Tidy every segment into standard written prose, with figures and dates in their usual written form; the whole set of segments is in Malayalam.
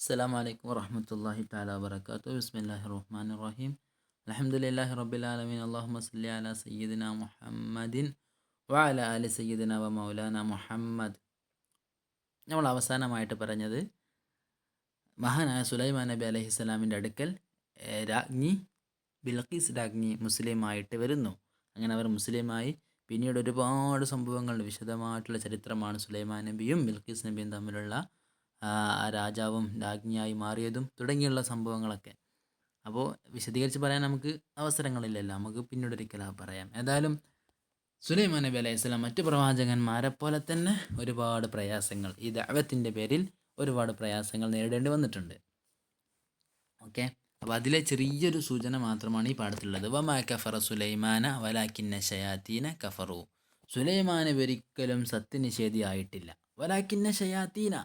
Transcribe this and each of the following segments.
السلام عليكم ورحمة الله تعالى وبركاته. بسم الله الرحمن الرحيم. الحمد لله رب العالمين. اللهم صل على سيدنا محمد وعلى آل سيدنا ومولانا മുഹമ്മദ്. നമ്മൾ അവസാനമായിട്ട് പറഞ്ഞത് മഹാനായ സുലൈമാൻ നബി അലൈഹിസ്സലാമിൻ്റെ അടുക്കൽ രാജ്ഞി ബിൽഖീസ് രാജ്ഞി മുസ്ലിമായിട്ട് വരുന്നു. അങ്ങനെ അവർ മുസ്ലിമായി. പിന്നീട് ഒരുപാട് സംഭവങ്ങൾ, വിശദമായിട്ടുള്ള ചരിത്രമാണ് സുലൈമാൻ നബിയും ബിൽഖീസ് നബിയും തമ്മിലുള്ള രാജാവും രാജ്ഞിയായി മാറിയതും തുടങ്ങിയുള്ള സംഭവങ്ങളൊക്കെ. അപ്പോൾ വിശദീകരിച്ച് പറയാൻ നമുക്ക് അവസരങ്ങളില്ലല്ലോ, നമുക്ക് പിന്നീടൊരിക്കലാണ് പറയാം. ഏതായാലും സുലൈമാൻ നബി അലൈഹി സ്വലാം മറ്റു പ്രവാചകന്മാരെ പോലെ തന്നെ ഒരുപാട് പ്രയാസങ്ങൾ, ഈ ദഅവത്തിൻ്റെ പേരിൽ ഒരുപാട് പ്രയാസങ്ങൾ നേരിടേണ്ടി വന്നിട്ടുണ്ട്. ഓക്കെ, അപ്പോൾ അതിലെ ചെറിയൊരു സൂചന മാത്രമാണ് ഈ പാഠത്തിലുള്ളത്. വമാ കഫറ സുലൈമാന വലാക്കിന്ന ഷയാത്തീന കഫറു. സുലൈമാൻ ഒരിക്കലും സത്യനിഷേധിയായിട്ടില്ല. വലാക്കിന്ന ഷയാത്തീന,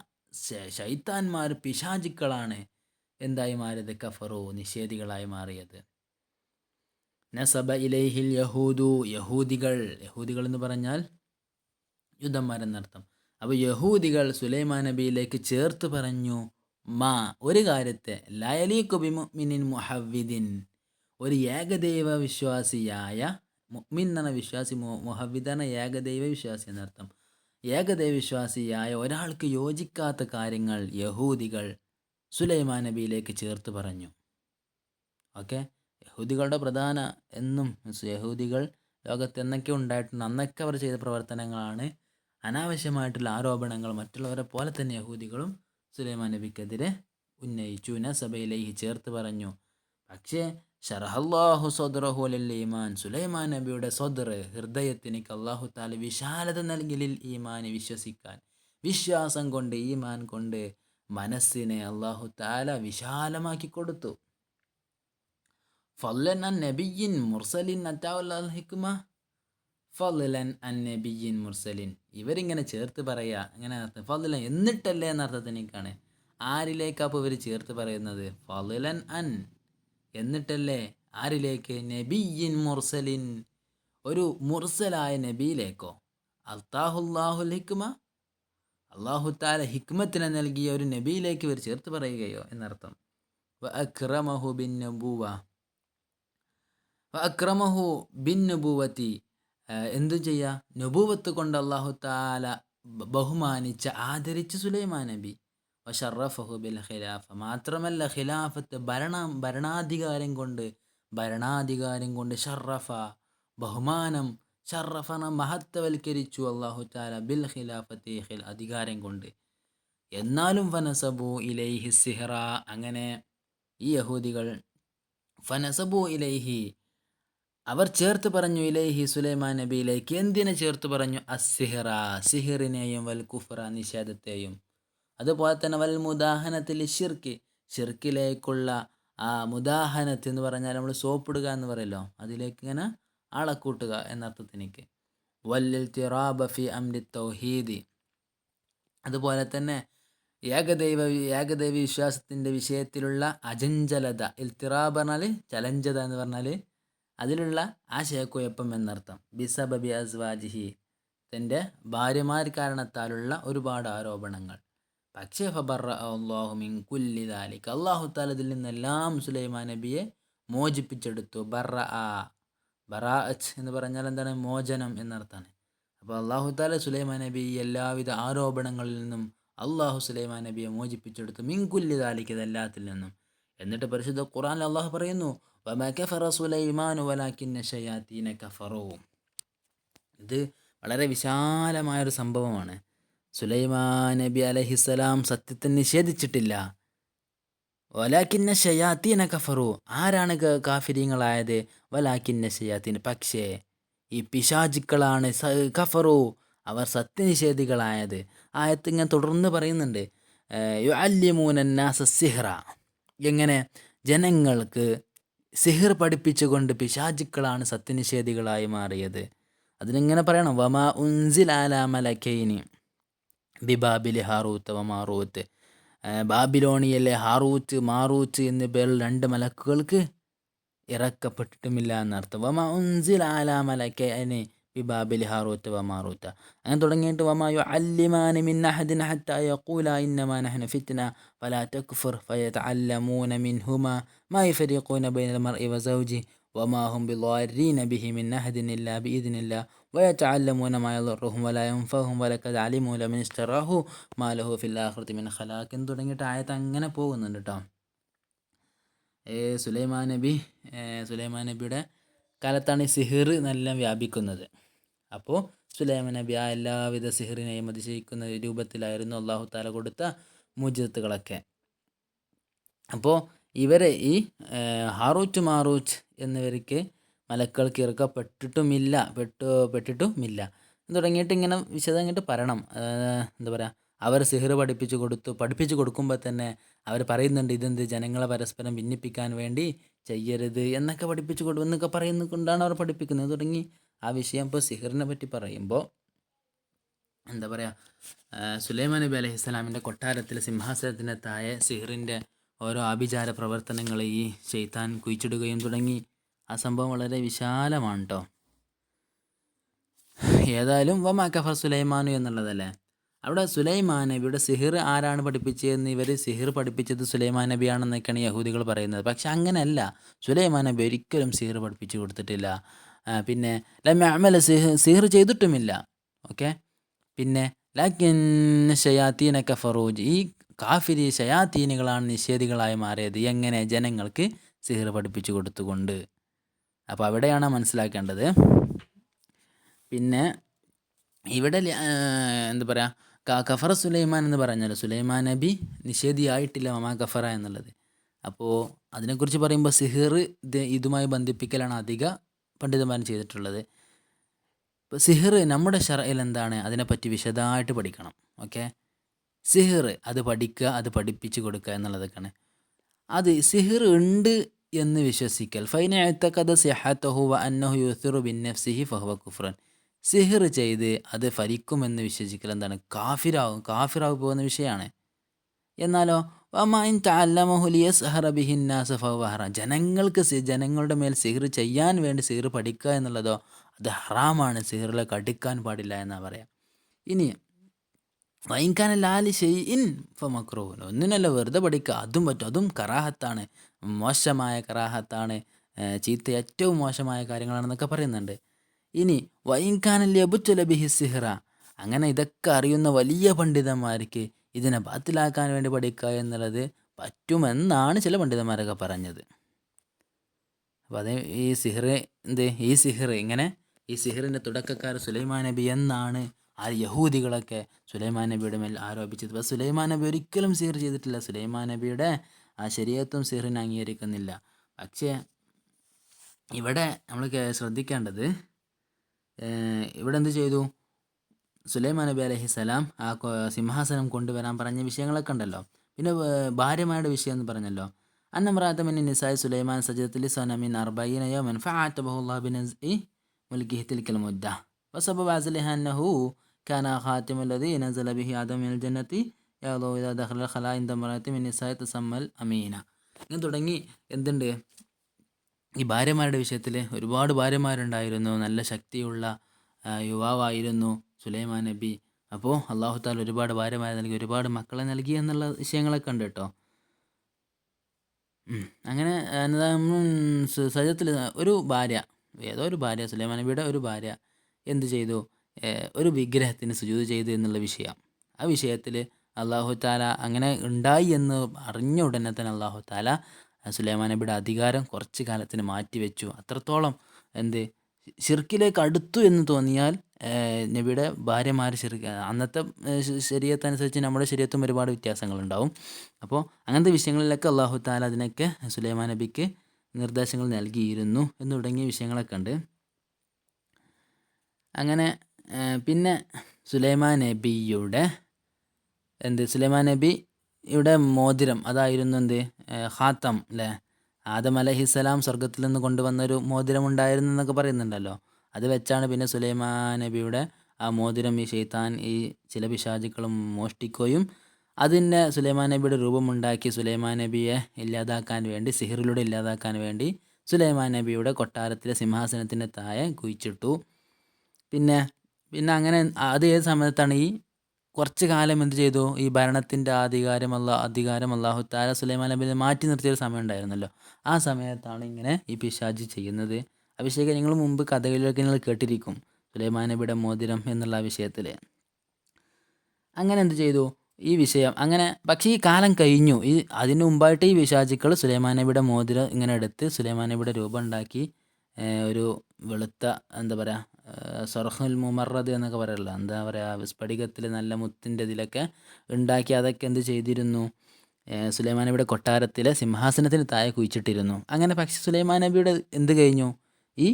ശൈത്താന്മാർ, പിശാചുക്കളാണ് എന്തായി മാറിയത്? കഫറു, നിഷേധികളായി മാറിയത്. നസബ ഇലൈഹിൽ യഹൂദു, യഹൂദികൾ എന്ന് പറഞ്ഞാൽ യുദ്ധന്മാരെന്നർത്ഥം. അപ്പോൾ യഹൂദികൾ സുലൈമാൻ നബിയിലേക്ക് ചേർത്ത് പറഞ്ഞു ഒരു കാര്യത്തെ, ലയലീഖു ബിമുഅ്മിനിൻ മുഹവ്വിദിൻ, ഒരു ഏകദൈവ വിശ്വാസിയായ, മുഅ്മിൻ എന്ന വിശ്വാസി, മുഹവ്വിദാണ് ഏകദൈവ വിശ്വാസി എന്നർത്ഥം. ഏകദൈവ വിശ്വാസിയായ ഒരാൾക്ക് യോജിക്കാത്ത കാര്യങ്ങൾ യഹൂദികൾ സുലൈമാൻ നബിയിലേക്ക് ചേർത്ത് പറഞ്ഞു. ഓക്കെ, യഹൂദികളുടെ പ്രധാന യഹൂദികൾ ലോകത്ത് എന്നൊക്കെ ഉണ്ടായിട്ടുണ്ട്, അന്നൊക്കെ അവർ ചെയ്ത പ്രവർത്തനങ്ങളാണ് അനാവശ്യമായിട്ടുള്ള ആരോപണങ്ങൾ. മറ്റുള്ളവരെ പോലെ തന്നെ യഹൂദികളും സുലൈമാൻ നബിക്കെതിരെ ഉന്നയിച്ചു. നസബയിലേക്ക് ചേർത്ത് പറഞ്ഞു. പക്ഷേ ശറഹല്ലാഹു സദ്റഹു ലിൽ ഈമാൻ, സുലൈമാൻ നബിയുടെ സദ്ർ, ഹൃദയത്തിനേക്ക് അല്ലാഹു തആല വിശാലത നൽകി, ലിൽ ഈമാൻ, വിശ്വസിക്കാൻ, വിശ്വാസം കൊണ്ട്, ഈമാൻ കൊണ്ട് മനസ്സിനെ അല്ലാഹു തആല വിശാലമാക്കി കൊടുത്തു. ഫളൻ അൻ നബിയ്യിൻ മുർസലിൻ അതാഉൽ ഹിക്മ, ഫളൻ അൻ നബിയ്യിൻ മുർസലിൻ, ഇവരിങ്ങനെ ചേർത്ത് പറയുക, അങ്ങനെ അർത്ഥം. ഫളൻ എന്നിട്ടല്ലേ എന്നർത്ഥത്തിനേക്കാണ്. ആരിലേക്ക് അപ്പോൾ ഇവർ ചേർത്ത് പറയുന്നത്? ഫളൻ അൻ, എന്നിട്ടല്ലേ, ആരിലേക്ക്? നബിയ്യിൻ മുർസലിൻ, ഒരു മുർസലായ നബിയിലേക്കോ? അത്താഹുല്ലാഹുൽ ഹിക്മ, അല്ലാഹു തആല ഹിക്മത്തിനെ നൽകിയ ഒരു നബിയിലേക്ക് ഇവർ ചേർത്ത് പറയുകയോ എന്നർത്ഥം. വ അക്രമഹു ബിൻ നബുവ, വ അക്രമഹു ബിൻ നബുവത്തി, എന്തു ചെയ്യുക? നബൂവത്ത് കൊണ്ട് അല്ലാഹു തആല ബഹുമാനിച്ച, ആദരിച്ച സുലൈമാൻ നബി. വശറഫഹു ബിൽ ഖിലാഫ, മാത്രമല്ല ഖിലാഫത്ത്, ഭരണാധികാരം കൊണ്ട് ഷറഫ, ബഹുമാനം, ഷറഫന, മഹത്വവൽക്കരിച്ചു അല്ലാഹു തആല, ബിൽ ഖിലാഫത്തി, അധികാരം കൊണ്ട്. എന്നാലും ഫനസബു ഇലൈഹി സിഹ്റ, അങ്ങനെ ഈ യഹൂദികൾ ഫനസബു ഇലൈഹി, അവർ ചേർത്ത് പറഞ്ഞു, ഇലൈഹി, സുലൈമാൻ നബിയിലേക്ക്. എന്തിനെ ചേർത്ത് പറഞ്ഞു? അസ്സിഹ്റ, സിഹിറിനെയും, വൽ കുഫ്ര, നിഷേധത്തെയും. അതുപോലെ തന്നെ വൽ മുദാഹനത്തിൽ ഷിർക്ക്, ഷിർക്കിലേക്കുള്ള മുദാഹനത്ത് എന്ന് പറഞ്ഞാൽ നമ്മൾ സോപ്പിടുക എന്ന് പറയല്ലോ, അതിലേക്ക് ഇങ്ങനെ ആളക്കൂട്ടുക എന്നർത്ഥത്തിനേക്ക്. വല്ലിൽതിറാബ ഫി അംരി തൗഹീദ്, അതുപോലെ തന്നെ ഏകദൈവ വിശ്വാസത്തിൻ്റെ വിഷയത്തിലുള്ള അചഞ്ചലത. ഇൽത്തിറാബ് പറഞ്ഞാൽ ചലഞ്ചത എന്ന് പറഞ്ഞാൽ അതിലുള്ള ആശയക്കുഴപ്പം എന്നർത്ഥം. ബിസബബി അസ്വാജിഹി, തൻ്റെ ഭാര്യമാർ കാരണത്താലുള്ള ഒരുപാട് ആരോപണങ്ങൾ. പക്ഷേ ഫബറ അല്ലാഹു മിൻ കുല്ലി ദാലിക, അല്ലാഹു തആല ഇതിൽ നിന്നെല്ലാം സുലൈമാൻ നബിയെ മോചിപ്പിച്ചെടുത്തു. ബറാഅത്ത് എന്ന് പറഞ്ഞാൽ എന്താണ്? മോചനം എന്നർത്ഥമാണ്. അപ്പോൾ അല്ലാഹു തആല സുലൈമാൻ നബി എല്ലാവിധ ആരോപണങ്ങളിൽ നിന്നും അല്ലാഹു സുലൈമാൻ നബിയെ മോചിപ്പിച്ചെടുത്തു. മിൻ കുല്ലി ദാലിക, ഇതെല്ലാത്തിൽ നിന്നും. എന്നിട്ട് പരിശുദ്ധ ഖുർആനിൽ അല്ലാഹു പറയുന്നു, വമാ കഫറ സുലൈമാനു വലാകിന്ന ശയാത്തീന കഫറു. ഇത് വളരെ വിശാലമായൊരു സംഭവമാണ്. സുലൈമാൻ നബി അലൈഹിസ്സലാം സത്യത്തെ നിഷേധിച്ചിട്ടില്ല. വലാകിന്ന ശയാത്തീന കഫറു, ആരാണ് കാഫിരീങ്ങളായത്? വലാകിന്ന ശയാത്തീൻ, പക്ഷേ ഈ പിശാചുക്കളാണ് കഫറു, അവർ സത്യനിഷേധികളായത്. ആയത്ത് ഇങ്ങനെ തുടർന്ന് പറയുന്നുണ്ട്, യുഅല്ലിമൂന നാസ സിഹ്റ, എങ്ങനെ? ജനങ്ങൾക്ക് സിഹിർ പഠിപ്പിച്ചുകൊണ്ട് പിശാചുക്കളാണ് സത്യനിഷേധികളായി മാറിയത്. അതിനിങ്ങനെ പറയണം, വമാ ഉൻസില അലാ മലക്കൈനി ബിബാബിലി ഹാറൂത്ത് വ മാറൂത്ത്, ബാബിലോണിയയിലെ ഹാറൂത്ത് മാറൂത്ത് എന്നീ പേരിൽ 2 മലക്കുകൾക്ക് ഇറക്കപ്പെട്ടിട്ടുമില്ല എന്നർത്ഥം. വമാ ഉൻസില അലാ മലക്കൈനി ബിബാബിൽ ഹാറൂത്ത് വ മാറൂത്ത. അങ്ങനെ തുടങ്ങിയിട്ട് വമാ യുഅല്ലിമാനി മിൻ അഹദിൻ ഹത്താ യഖൂലാ ഇന്നമാ നഹ്നു ഫിത്ന ഫലാ തക്ഫുർ ഫയതഅല്ലമൂന മിൻഹുമാ മാ യുഫരിഖൂന ബൈനൽ മർഇ വസൗജിഹി വമാ ഹും ബിളാരിന ബിഹി മിൻ അഹദിൻ ഇല്ലാ ബിഇദ്നില്ലാഹ് വയതഅല്ലമൂന മാ യളറുഹും വലാ യൻഫഉഹും വലഖദ് അലിമൂ ലമൻ ഇശ്തറാഹു മാ ലഹു ഫിൽ ആഖിറതി മിൻ ഖലാഖ് എന്ന് തുടങ്ങിയിട്ട് ആയത്ത് അങ്ങനെ പോകുന്നുണ്ട് കേട്ടോ. സുലൈമാൻ നബിയുടെ കാലത്താണ് ഈ സിഹിർ നല്ല വ്യാപിക്കുന്നത്. അപ്പോൾ സുലൈമാൻ നബി ആ എല്ലാവിധ സിഹിറിനെയും അതിശയിക്കുന്ന രൂപത്തിലായിരുന്നു അള്ളാഹു താല കൊടുത്ത മുജിത്തുകളൊക്കെ. അപ്പോൾ ഇവരെ ഈ ഹാറൂറ്റ് മാറൂറ്റ് എന്നിവർക്ക് മലക്കൾക്ക് ഇറക്കപ്പെട്ടിട്ടുമില്ല തുടങ്ങിയിട്ട് ഇങ്ങനെ വിശദമായിട്ട് പറയണം. എന്താ പറയുക, അവർ സിഹിർ പഠിപ്പിച്ചു കൊടുക്കുമ്പോൾ തന്നെ അവർ പറയുന്നുണ്ട്, ഇതെന്ത് ജനങ്ങളെ പരസ്പരം ഭിന്നിപ്പിക്കാൻ വേണ്ടി ചെയ്യരുത് എന്നൊക്കെ പഠിപ്പിച്ചു കൊടുക്കുന്നൊക്കെ പറയുന്നതുകൊണ്ടാണ് അവർ പഠിപ്പിക്കുന്നത് തുടങ്ങി ആ വിഷയം. ഇപ്പോൾ സിഹിറിനെ പറ്റി പറയുമ്പോൾ എന്താ പറയുക, സുലൈമാൻ നബി അലൈഹി സ്വലാമിൻ്റെ കൊട്ടാരത്തിൽ സിംഹാസനത്തിൻ്റെ താഴെ സിഹിറിൻ്റെ ഓരോ ആഭിചാര പ്രവർത്തനങ്ങൾ ഈ ശൈത്താൻ കുഴിച്ചിടുകയും തുടങ്ങി. ആ സംഭവം വളരെ വിശാലമാണ് കേട്ടോ. ഏതായാലും വമാ കഫർ സുലൈമാനു എന്നുള്ളതല്ലേ, അവിടെ സുലൈമാൻ നബിയുടെ സിഹിർ ആരാണ് പഠിപ്പിച്ചതെന്ന് ഇവർ സിഹിർ പഠിപ്പിച്ചത് സുലൈമാൻ നബിയാണെന്നൊക്കെയാണ് യഹൂദികൾ പറയുന്നത്. പക്ഷെ അങ്ങനെയല്ല, സുലൈമാൻ നബി ഒരിക്കലും സിഹിർ പഠിപ്പിച്ചു കൊടുത്തിട്ടില്ല. പിന്നെ ലം യഅമല സിഹിർ ചെയ്തിട്ടുമില്ല. ഓക്കെ, പിന്നെ ലാക്കിൻ ഷയാത്തീന കഫറൂജ്, ഈ കാഫിരി ഷയാത്തീനുകളാണ് നിഷേധികളായി മാറിയത്. എങ്ങനെ? ജനങ്ങൾക്ക് സിഹിർ പഠിപ്പിച്ചു കൊടുത്തുകൊണ്ട്. അപ്പോൾ അവിടെയാണ് മനസ്സിലാക്കേണ്ടത്. പിന്നെ ഇവിടെ എന്താ പറയുക, കഫറ സുലൈമാൻ എന്ന് പറഞ്ഞാൽ സുലൈമാൻ നബി നിഷേധിയായിട്ടില്ല വമാ കഫറ എന്നുള്ളത്. അപ്പോൾ അതിനെക്കുറിച്ച് പറയുമ്പോൾ സിഹിർ ഇതുമായി ബന്ധിപ്പിക്കലാണ് അധിക പണ്ഡിതന്മാരും ചെയ്തിട്ടുള്ളത്. ഇപ്പോൾ സിഹിർ നമ്മുടെ ശറയിൽ എന്താണ്, അതിനെപ്പറ്റി വിശദമായിട്ട് പഠിക്കണം. ഓക്കെ, സിഹിർ അത് പഠിക്കുക, അത് പഠിപ്പിച്ച് കൊടുക്കുക എന്നുള്ളതൊക്കെയാണ്. അത് സിഹിർ ഉണ്ട് എന്ന് വിശ്വസിക്കൽ, ഫൈന എത്തക്കഥ സിഹത്തഹു വ അന്നഹു യുസിറു ബിൻ നഫ്സിഹി ഫഹുവ കുഫ്രൻ, സിഹിർ ചെയ്ത് അത് ഫലിക്കുമെന്ന് വിശ്വസിക്കൽ എന്താണ്, കാഫിറാവും പോകുന്ന വിഷയമാണ്. എന്നാലോ വമൈൻ തഅല്ലമഹു ലിയസ്ഹറ ബിഹിന്നാസ ഫഹുവ ഹറാം, ജനങ്ങളുടെ മേൽ സിഹിർ ചെയ്യാൻ വേണ്ടി സിഹിർ പഠിക്കുക എന്നുള്ളതോ അത് ഹറാമാണ്, സിഹിറിലേക്ക് അടുക്കാൻ പാടില്ല എന്നാണ് പറയാം. ഇനി വൈൻകാന ലാലി ഷെയ്ഇൻ ഫമക്റൂഹ്, ഒന്നിനല്ല വെറുതെ പഠിക്കുക, അതും പറ്റും, അതും കറാഹത്താണ്, മോശമായ കറാഹത്താണ്, ചീത്ത ഏറ്റവും മോശമായ കാര്യങ്ങളാണെന്നൊക്കെ പറയുന്നുണ്ട്. ഇനി വൈൻകാനൽ യബുത്തുല ബിഹി സിഹ്റ, അങ്ങനെ ഇതൊക്കെ അറിയുന്ന വലിയ പണ്ഡിതന്മാർക്ക് ഇതിനെ ബാത്തിലാക്കാൻ വേണ്ടി പഠിക്കുക എന്നുള്ളത് പറ്റുമെന്നാണ് ചില പണ്ഡിതന്മാരൊക്കെ പറഞ്ഞത്. അപ്പോൾ അത് ഈ സിഹിർ ഇങ്ങനെ ഈ സിഹിറിൻ്റെ തുടക്കക്കാർ സുലൈമാൻ നബി എന്നാണ് ആ യഹൂദികളൊക്കെ സുലൈമാൻ നബിയുടെ മേൽ ആരോപിച്ചത്. അപ്പോൾ സുലൈമാൻ നബി ഒരിക്കലും സിഹിർ ചെയ്തിട്ടില്ല. സുലൈമാൻ നബിയുടെ ആ ശരീഅത്തും സിഹിറിനെ അംഗീകരിക്കുന്നില്ല. പക്ഷേ ഇവിടെ നമ്മൾ ശ്രദ്ധിക്കേണ്ടത്, ഇവിടെ എന്ത് ചെയ്തു, സുലൈമാൻ നബി അലൈഹിസ്സലാം ആ സിംഹാസനം കൊണ്ടുവരാൻ പറഞ്ഞ വിഷയങ്ങളൊക്കെ ഉണ്ടല്ലോ. പിന്നെ ഭാര്യമാരുടെ വിഷയം എന്ന് പറഞ്ഞല്ലോ, അന്നമ്രാത്ത മിൻ നിസായി സുലൈമാൻ സജദത്തിൽ സനമിൻ അർബഈന യൗമൻ ഫഅതബഹു അല്ലാഹു ബിനസ്ഇ മുൽകിഹി തിൽക്കൽ മുദ്ദ വസബബ അസ്ലിഹ അന്നഹു കാന ഖാതിമുൽ ലദീ നസല ബിഹി ആദം മിനൽ ജന്നത്തി യളൂ ഇദാ ദഖല ഖലാ ഇൻദ മറാത്തി മിൻ നിസായി തസമ്മൽ അമീന. ഇങ്ങനെ തുടങ്ങി എന്തുണ്ട്, ഈ ഭാര്യമാരുടെ വിഷയത്തിൽ ഒരുപാട് ഭാര്യമാരുണ്ടായിരുന്നു. നല്ല ശക്തിയുള്ള യുവാവായിരുന്നു സുലൈമാൻ നബി. അപ്പോൾ അല്ലാഹു തആല ഒരുപാട് ഭാര്യമാരെ നൽകി, ഒരുപാട് മക്കളെ നൽകി എന്നുള്ള വിഷയങ്ങളൊക്കെ ഉണ്ട് കേട്ടോ. അങ്ങനെ സജത്തിൽ ഒരു ഭാര്യ, ഏതോ ഒരു ഭാര്യ, സുലൈമാൻ നബിയുടെ ഒരു ഭാര്യ എന്ത് ചെയ്തു, ഒരു വിഗ്രഹത്തിന് സുജൂദ് ചെയ്തു എന്നുള്ള വിഷയം. ആ വിഷയത്തിൽ അല്ലാഹു തആല അങ്ങനെ ഉണ്ടായി എന്ന് അറിഞ്ഞ ഉടനെ തന്നെ അല്ലാഹു തആല സുലൈമാൻ നബിയുടെ അധികാരം കുറച്ച് കാലത്തിന് മാറ്റിവെച്ചു. അത്രത്തോളം ഷിർക്കിലേക്ക് അടുത്തു എന്ന് തോന്നിയാൽ നബിയുടെ ഭാര്യമാർ അന്നത്തെ ശരീഅത്തനുസരിച്ച് നമ്മുടെ ശരീഅത്തും ഒരുപാട് വ്യത്യാസങ്ങളുണ്ടാവും. അപ്പോൾ അങ്ങനത്തെ വിഷയങ്ങളിലൊക്കെ അല്ലാഹു തആല അതിനൊക്കെ സുലൈമാൻ നബിക്ക് നിർദ്ദേശങ്ങൾ നൽകിയിരുന്നു എന്ന് തുടങ്ങിയ വിഷയങ്ങളൊക്കെ ഉണ്ട്. അങ്ങനെ പിന്നെ സുലൈമാൻ നബിയുടെ മോതിരം, അതായിരുന്നു ഖാത്തം അല്ലേ, ആദം അലൈഹിസ്സലാം സ്വർഗത്തിൽ നിന്ന് കൊണ്ടുവന്നൊരു മോതിരം ഉണ്ടായിരുന്നു എന്നൊക്കെ പറയുന്നുണ്ടല്ലോ. അത് വെച്ചാണ് പിന്നെ സുലൈമാൻ നബിയുടെ ആ മോതിരം ഈ ശൈത്താൻ, ഈ ചില പിശാചുക്കളും മോഷ്ടിക്കുകയും അതിൻ്റെ സുലൈമാൻ നബിയുടെ രൂപമുണ്ടാക്കി സുലൈമാൻ നബിയെ ഇല്ലാതാക്കാൻ വേണ്ടി, സിഹിറിലൂടെ ഇല്ലാതാക്കാൻ വേണ്ടി സുലൈമാൻ നബിയുടെ കൊട്ടാരത്തിലെ സിംഹാസനത്തിൻ്റെ താഴെ കുഴിച്ചിട്ടു. പിന്നെ പിന്നെ അങ്ങനെ അത് ഏത് സമയത്താണ് ഈ കുറച്ച് കാലം എന്ത് ചെയ്തു ഈ ഭരണത്തിൻ്റെ അധികാരം അള്ളാഹു താല സുലൈമാൻ നബിയെ മാറ്റി നിർത്തിയൊരു സമയം ഉണ്ടായിരുന്നല്ലോ. ആ സമയത്താണ് ഇങ്ങനെ ഈ പിശാച് ചെയ്യുന്നത്. അഭിഷേകം നിങ്ങൾ മുമ്പ് കഥകളിലൊക്കെ നിങ്ങൾ കേട്ടിരിക്കും സുലൈമാൻ നബിയുടെ മോതിരം എന്നുള്ള വിഷയത്തിൽ. അങ്ങനെ എന്ത് ചെയ്തു ഈ വിഷയം അങ്ങനെ. പക്ഷേ ഈ കാലം കഴിഞ്ഞു. അതിന് മുമ്പായിട്ട് ഈ പിശാചുക്കൾ സുലൈമാൻ നബിയുടെ മോതിരം ഇങ്ങനെ എടുത്ത് സുലൈമാൻ നബിയുടെ രൂപം ഉണ്ടാക്കി ഒരു വെളുത്ത എന്താ പറയുക സർഹുൽ മുമറദ് എന്നൊക്കെ പറയല്ലോ, എന്താ പറയുക സ്ഫടികത്തിൽ നല്ല മുത്തിൻ്റെ ഇതിലൊക്കെ ഉണ്ടാക്കി അതൊക്കെ എന്ത് ചെയ്തിരുന്നു സുലൈമാൻ നബിയുടെ കൊട്ടാരത്തിലെ സിംഹാസനത്തിന് താഴെ കുഴിച്ചിട്ടിരുന്നു. അങ്ങനെ പക്ഷേ സുലൈമാൻ നബിയുടെ എന്ത് കഴിഞ്ഞു, ഈ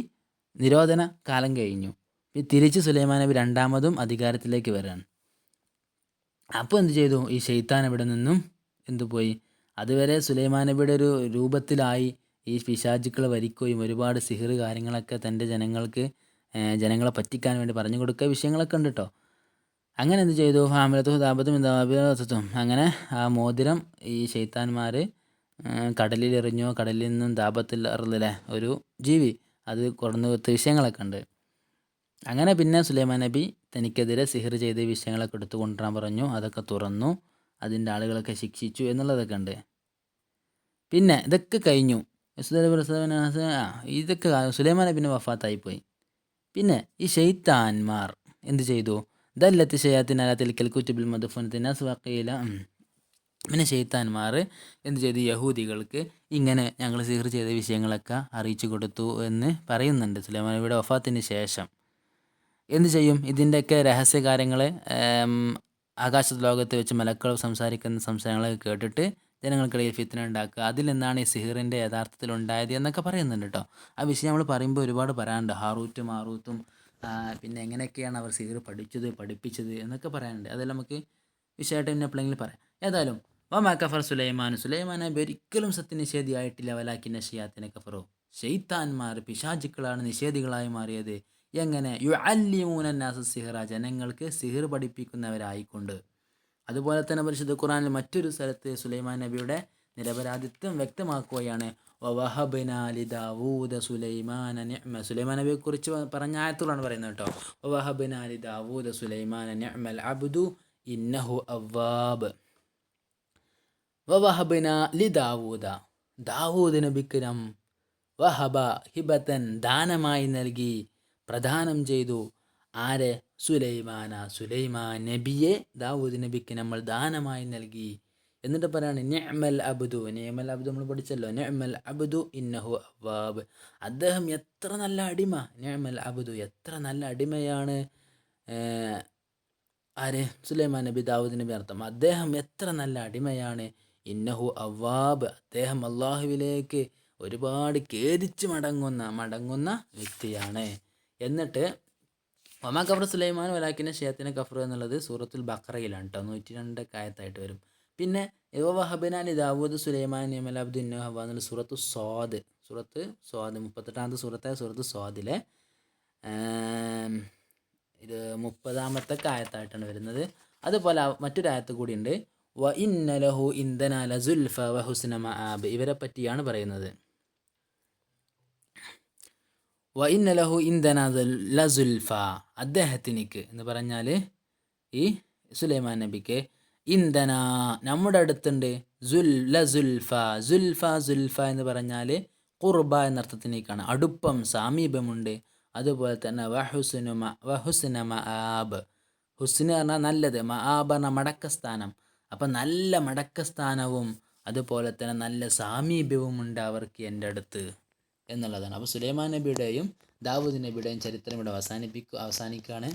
നിരോധന കാലം കഴിഞ്ഞു. തിരിച്ച് സുലൈമാൻ നബി രണ്ടാമതും അധികാരത്തിലേക്ക് വരാണ്. അപ്പോൾ എന്ത് ചെയ്തു ഈ ഷെയ്ത്താൻ ഇവിടെ നിന്നും എന്തുപോയി, അതുവരെ സുലൈമാൻ നബിയുടെ ഒരു രൂപത്തിലായി ഈ പിശാചുക്കൾ വരിക്കുകയും ഒരുപാട് സിഹിർ കാര്യങ്ങളൊക്കെ തൻ്റെ ജനങ്ങളെ പറ്റിക്കാൻ വേണ്ടി പറഞ്ഞു കൊടുക്കുക വിഷയങ്ങളൊക്കെ ഉണ്ട് കേട്ടോ. അങ്ങനെ എന്ത് ചെയ്തു ഹാമലത്തും ദാപത്തും ദാപത്തും അങ്ങനെ ആ മോതിരം ഈ ഷെയ്ത്താന്മാർ കടലിലെറിഞ്ഞോ, കടലിൽ നിന്നും ദാപത്തിൽ അറിയില്ലേ ഒരു ജീവി അത് കൊടന്നു കൊടുത്ത വിഷയങ്ങളൊക്കെ ഉണ്ട്. അങ്ങനെ പിന്നെ സുലൈമാൻ നബി തനിക്കെതിരെ സിഹിർ ചെയ്ത വിഷയങ്ങളൊക്കെ എടുത്തു കൊണ്ടുവരാൻ പറഞ്ഞു. അതൊക്കെ തുറന്നു, അതിൻ്റെ ആളുകളൊക്കെ ശിക്ഷിച്ചു എന്നുള്ളതൊക്കെ ഉണ്ട്. പിന്നെ ഇതൊക്കെ കഴിഞ്ഞു. ഇതൊക്കെ സുലൈമാൻ നബിൻ്റെ വഫാത്തായിപ്പോയി. പിന്നെ ഈ ഷെയ്ത്താന്മാർ എന്ത് ചെയ്തു, ദല്ലത്ത് ഷയാത്തിനകത്തിൽ കുറ്റുബിൽ മധുഫനത്തിനാസ് വക്കീല. പിന്നെ ഷെയ്ത്താന്മാർ എന്ത് ചെയ്തു, യഹൂദികൾക്ക് ഇങ്ങനെ ഞങ്ങൾ സിഹിർ ചെയ്ത വിഷയങ്ങളൊക്കെ അറിയിച്ചു കൊടുത്തു എന്ന് പറയുന്നുണ്ട്. സുലൈമാൻ നബിയുടെ വഫാത്തിന് ശേഷം എന്ത് ചെയ്യും, ഇതിൻ്റെയൊക്കെ രഹസ്യ കാര്യങ്ങൾ ആകാശ ലോകത്ത് വെച്ച് മലക്കൾ സംസാരിക്കുന്ന സംസാരങ്ങളൊക്കെ കേട്ടിട്ട് ജനങ്ങൾക്കിടയിൽ ഫിത്ന ഉണ്ടാക്കുക. അതിൽ നിന്നാണ് ഈ സിഹിറിൻ്റെ യഥാർത്ഥത്തിൽ ഉണ്ടായത് എന്നൊക്കെ പറയുന്നുണ്ട് കേട്ടോ. ആ വിഷയം നമ്മൾ പറയുമ്പോൾ ഒരുപാട് പറയാനുണ്ട്. ഹാറൂറ്റും മാറൂത്തും പിന്നെ എങ്ങനെയൊക്കെയാണ് അവർ സിഹിർ പഠിപ്പിച്ചത് എന്നൊക്കെ പറയാനുണ്ട്. അതെല്ലാം നമുക്ക് വിഷയമായിട്ട് പിന്നെ എപ്പോഴെങ്കിലും പറയാം. ഏതായാലും വമാ കഫർ സുലൈമാൻ നബി ഒരിക്കലും സത്യനിഷേധിയായിട്ടില്ല. വലാക്കിന്ന ഷിയാത്തിനെ കഫറോ, ഷെയ്ത്താന്മാർ പിശാചുക്കളാണ് നിഷേധികളായി മാറിയത്. എങ്ങനെ, യുഅല്ലിമൂനന്നാസ സിഹ്റ, ജനങ്ങൾക്ക് സിഹിർ പഠിപ്പിക്കുന്നവരായിക്കൊണ്ട്. അതുപോലെ തന്നെ പരിശുദ്ധ ഖുർആനിൽ മറ്റൊരു സ്ഥലത്ത് സുലൈമാൻ നബിയുടെ നിരപരാധിത്വം വ്യക്തമാക്കുകയാണ്. വവഹബ്നാ ലിദാവൂദ സുലൈമാന നിഅമ, സുലൈമാൻ നബിയെ കുറിച്ച് പറഞ്ഞ ആയത്തുകളാണ് പറയുന്നത് കേട്ടോ. വവഹബ്നാ ലിദാവൂദ സുലൈമാന നിഅമൽ അബ്ദു ഇന്നഹു അവ്വാബ്. വവഹബ്നാ ലിദാവൂദ, ദാവൂദ് നബിക്ക് നാം വഹബ ഹിബത്തൻ ദാനമായി നൽകി, പ്രദാനം ചെയ്തു. ആരെ, സുലൈമാൻ നബിയെ ദാവൂദ് നബിക്ക് നമ്മൾ ദാനമായി നൽകി. എന്നിട്ട് പറയാണ് നിഅമൽ അബ്ദു നമ്മൾ പഠിച്ചല്ലോ, നിഅമൽ അബ്ദു ഇന്നഹു അവ്വാബ്, അദ്ദേഹം എത്ര നല്ല അടിമ. നിഅമൽ അബ്ദു, എത്ര നല്ല അടിമയാണ് ആര്, സുലൈമാൻ നബി, ദാവൂദ് നബി അർത്ഥം. അദ്ദേഹം എത്ര നല്ല അടിമയാണ്. ഇന്നഹു അവ്വാബ്, അദ്ദേഹം അള്ളാഹുവിലേക്ക് ഒരുപാട് ഖേദിച്ച് മടങ്ങുന്ന വ്യക്തിയാണ്. എന്നിട്ട് ഒമാ കഫർ സുലൈമാൻ വലാക്കിനെ ഷെയ്ത്താനെ കഫർ എന്നുള്ളത് സൂറത്തുൽ ബഖറയിലാണ് കേട്ടോ, 102 ആയത്തായിട്ട് വരും. പിന്നെ വഹബനാലി ദാവൂദ് സുലൈമാൻ നിഅമൽ അബ്ദു ഇന്നഹു അവ്വാബ് എന്നുള്ള സൂറത്ത് സ്വാദ് 38ാമത്തെ സൂറത്തായ സൂറത്ത് സ്വാദിലെ 30ാമത്തെ ആയത്തായിട്ടാണ് വരുന്നത്. അതുപോലെ മറ്റൊരു ആയത്ത് കൂടിയുണ്ട്, വ ഇന്ന ലഹു ഇൻദനാ ലസുൽഫ വ ഹുസ്ന മആബ്, ഇവരെ പറ്റിയാണ് പറയുന്നത്. വ ഇന്ന ലഹു ഇൻദനാ ലസുൽഫ, അദ്ദേഹത്തിനിക്ക് എന്ന് പറഞ്ഞാൽ ഈ സുലൈമാൻ നബിക്ക്, ഇൻദന നമ്മുടെ അടുത്തുണ്ട്, സുൽഫ എന്ന് പറഞ്ഞാൽ ഖുർബ എന്നർത്ഥത്തിനേക്കാണ്, അടുപ്പം സാമീപ്യമുണ്ട്. അതുപോലെ തന്നെ വഹുസ്ന മആബ്, ഹുസ്ന് പറഞ്ഞാൽ നല്ലത്, മആബ് പറഞ്ഞാൽ മടക്കസ്ഥാനം. അപ്പം നല്ല മടക്കസ്ഥാനവും അതുപോലെ തന്നെ നല്ല സാമീപ്യവും ഉണ്ട് അവർക്ക് എൻ്റെ അടുത്ത് എന്നുള്ളതാണ്. അപ്പോൾ സുലൈമാൻ നബിയുടെയും ദാവൂദ് നബിയുടെയും ചരിത്രം ഇവിടെ അവസാനിക്കുകയാണ്.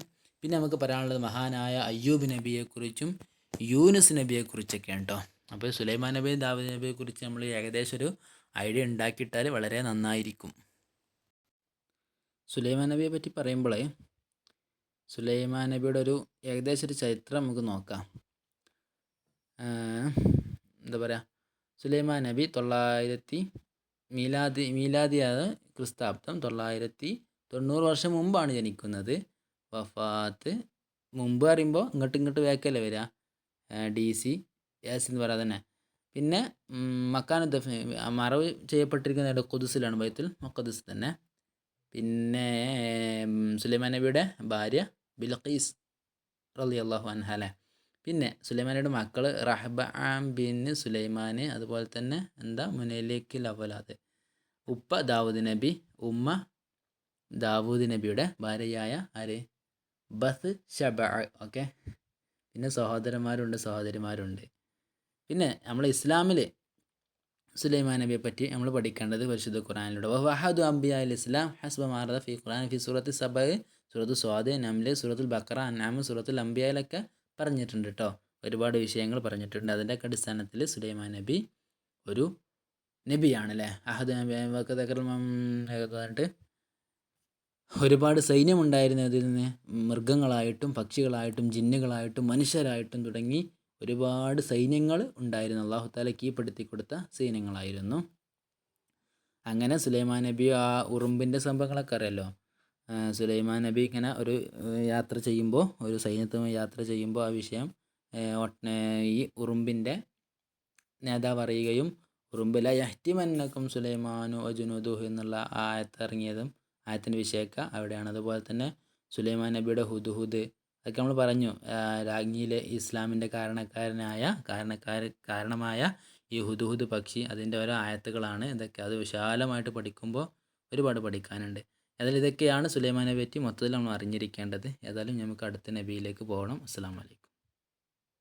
പിന്നെ നമുക്ക് പറയാനുള്ളത് മഹാനായ അയ്യൂബ് നബിയെക്കുറിച്ചും യൂനുസ് നബിയെക്കുറിച്ചൊക്കെയാണ് കേട്ടോ. അപ്പോൾ സുലൈമാൻ നബിയും ദാവൂദ് നബിയെക്കുറിച്ച് നമ്മൾ ഏകദേശം ഒരു ഐഡിയ ഉണ്ടാക്കിയിട്ടാൽ വളരെ നന്നായിരിക്കും. സുലൈമാൻ നബിയെ പറ്റി പറയുമ്പോൾ സുലൈമാൻ നബിയുടെ ഒരു ഏകദേശം ഒരു ചരിത്രം നമുക്ക് നോക്കാം. എന്താ പറയുക, സുലൈമാൻ നബി 900 മീലാദിയാണ് ക്രിസ്താബ്ദം 990 വർഷം മുമ്പാണ് ജനിക്കുന്നത്. വഫാത്ത് മുമ്പ് പറയുമ്പോൾ ഇങ്ങോട്ട് വേക്കല്ലേ വരിക, DC എന്ന് പറയാതെ തന്നെ. പിന്നെ മക്കാന മറവ് ചെയ്യപ്പെട്ടിരിക്കുന്ന ഖുദ്സിലാണ്, ബൈത്തുൽ മുഖദ്ദിസ് തന്നെ. പിന്നെ സുലൈമാൻ നബിയുടെ ഭാര്യ ബിൽഖീസ് റളിയല്ലാഹു അൻഹ അല്ലേ. പിന്നെ സുലൈമാനയുടെ മക്കൾ റഹ്ബഅം ബിൻ സുലൈമാൻ, അതുപോലെ തന്നെ മുനലിക്കിൽ അവലാദ്. ഉപ്പ ദാവൂദ് നബി, ഉമ്മ ദാവൂദ് നബിയുടെ ഭാര്യയായ ആര്, ബസ് ഷബ. ഓക്കെ. പിന്നെ സഹോദരിമാരുണ്ട്. പിന്നെ നമ്മൾ ഇസ്ലാമിൽ സുലൈമാൻ നബിയെ പറ്റി നമ്മൾ പഠിക്കേണ്ടത് പരിശുദ്ധ ഖുർആനിലൂടെ. വഹദു അംബിയ അൽ ഇസ്ലാം ഹസ്ബ മാറദ ഫി ഖുർആൻ ഫി സൂറത്ത് സബ, സൂറത്ത് സ്വാദ്, നംല്, സൂറത്തുൽ ബക്കറ, അൻആം, സൂറത്തുൽ അംബിയയിലൊക്കെ പറഞ്ഞിട്ടുണ്ട് കേട്ടോ. ഒരുപാട് വിഷയങ്ങൾ പറഞ്ഞിട്ടുണ്ട്. അതിൻ്റെയൊക്കെ അടിസ്ഥാനത്തിൽ സുലൈമാൻ നബി ഒരു നബിയാണ് അല്ലേ. അഹദ് പറഞ്ഞിട്ട് ഒരുപാട് സൈന്യമുണ്ടായിരുന്നു. അതിൽ നിന്ന് മൃഗങ്ങളായിട്ടും പക്ഷികളായിട്ടും ജിന്നുകളായിട്ടും മനുഷ്യരായിട്ടും തുടങ്ങി ഒരുപാട് സൈന്യങ്ങൾ ഉണ്ടായിരുന്നു. അള്ളാഹു താല കീഴ്പ്പെടുത്തി കൊടുത്ത സൈന്യങ്ങളായിരുന്നു. അങ്ങനെ സുലൈമാൻ നബി ആ ഉറുമ്പിൻ്റെ സംഭവങ്ങളൊക്കെ അറിയാലോ. സുലൈമാൻ നബി ഇങ്ങനെ ഒരു യാത്ര ചെയ്യുമ്പോൾ, ഒരു സൈന്യത്തുമായി യാത്ര ചെയ്യുമ്പോൾ ആ വിഷയം ഈ ഉറുമ്പിൻ്റെ നേതാവ് അറിയുകയും ഉറുമ്പില യഹ്തിമന്നക്കും സുലൈമാനു അജുനുദുഹു എന്നുള്ള ആയത്തിറങ്ങിയതും ആയത്തിൻ്റെ വിഷയമൊക്കെ അവിടെയാണ്. അതുപോലെ തന്നെ സുലൈമാൻ നബിയുടെ ഹുദ്ഹുദ് അതൊക്കെ നമ്മൾ പറഞ്ഞു. രാജ്ഞിയിലെ ഇസ്ലാമിൻ്റെ കാരണമായ ഈ ഹുദ്ഹുദ് പക്ഷി, അതിൻ്റെ ഓരോ ആയത്തുകളാണ് ഇതൊക്കെ. അത് വിശാലമായിട്ട് പഠിക്കുമ്പോൾ ഒരുപാട് പഠിക്കാനുണ്ട്. ഏതായാലും ഇതൊക്കെയാണ് സുലൈമാനെ പറ്റി മൊത്തത്തിൽ നമ്മൾ അറിഞ്ഞിരിക്കേണ്ടത്. ഏതായാലും നമുക്ക് അടുത്ത നബിയിലേക്ക് പോകണം. അസ്സലാമു അലൈക്കും.